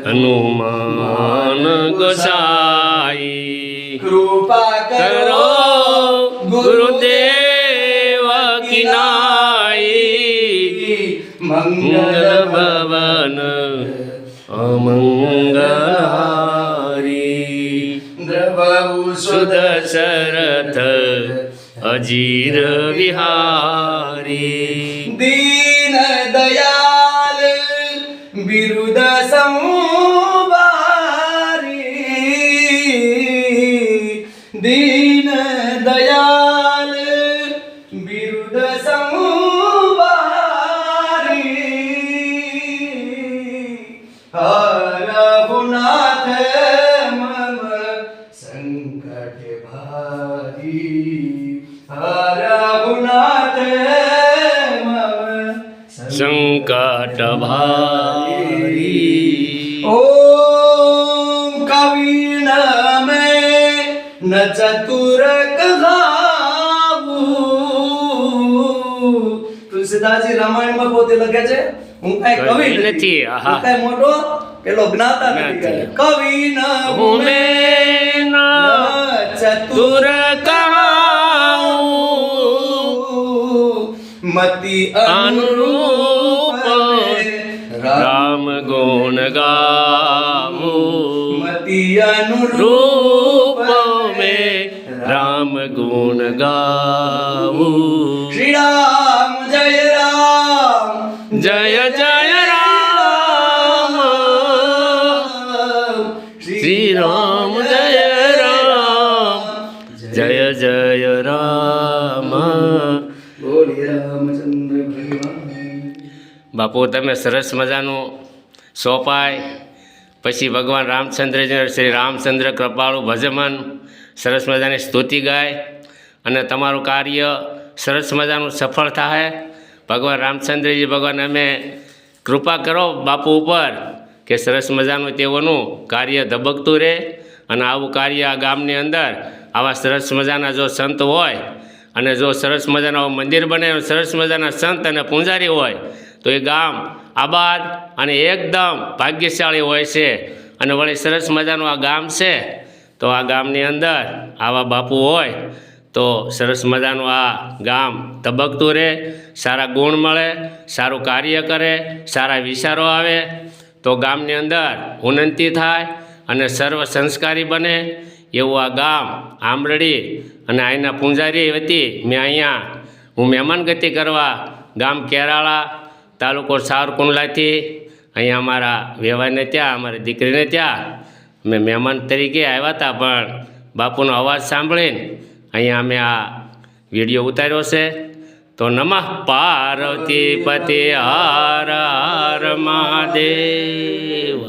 હનુમાન ગોસાઈ કૃપા કરો ગુરુદેવ કિનાઈ મંગલ ભવન અમંગલહારી દ્રવઉ સુદશરથ અજીર વિહારી દીન દયાલ બિરુદ સંવારી દીન દયાલ બિરુદ સંવારી હરહુનાથ મમ સંકટ ભારી હરહુનાથ મમ સંકટ ભારી ઓમ કવિન મેં ન ચતુર કહાવું તુલસીદાસજી રામાયણમાં પોતે લખે છે હું કઈ કવિ નથી હું કઈ મોટો પેલો જ્ઞાતા નથી કવિ ન હું મેં ચતુર કહાઉં મતિ અનુરૂપ રામ ગુણ ગાવું મતિ અનુરૂપ રૂપ में राम गुण गाऊं શ્રી રામ जय जय राम श्री राम जय राम जय जय राम બોલી રામચંદ્ર ભગવાન બાપુ તમે સરસ મજાનું સોપાય પછી ભગવાન રામચંદ્રજી શ્રી રામચંદ્ર કૃપાળુ ભજમન સરસ મજાની સ્તુતિ ગાય અને તમારું કાર્ય સરસ મજાનું સફળ થાય ભગવાન રામચંદ્રજી ભગવાન અમે કૃપા કરો બાપુ ઉપર કે સરસ મજાનું તેઓનું કાર્ય ધબકતું રહે અને આવું કાર્ય આ ગામની અંદર આવા સરસ મજાના જો સંત હોય અને જો સરસ મજાના મંદિર બને સરસ મજાના સંત અને પૂંજારી હોય તો એ ગામ આબાદ અને એકદમ ભાગ્યશાળી હોય છે અને વળી સરસ મજાનું આ ગામ છે તો આ ગામની અંદર આવા બાપુ હોય તો સરસ મજાનું આ ગામ ધબકતું રહે સારા ગુણ મળે સારું કાર્ય કરે સારા વિચારો આવે તો ગામની અંદર ઉન્નતિ થાય અને સર્વ સંસ્કારી બને એવું આ ગામ આંબરડી અને અહીંના પૂંજારી વતી મેં અહીંયા હું મહેમાનગતિ કરવા ગામ કેરાળા તાલુકો સાવરકુંડલાથી અહીંયા અમારા વેવાઈને ત્યાં અમારી દીકરીને ત્યાં અમે મહેમાન તરીકે આવ્યા હતા પણ બાપુનો અવાજ સાંભળીને અહીંયા અમે આ વિડીયો ઉતાર્યો છે તો નમઃ પાર્વતી પતિ હર હર મહાદેવ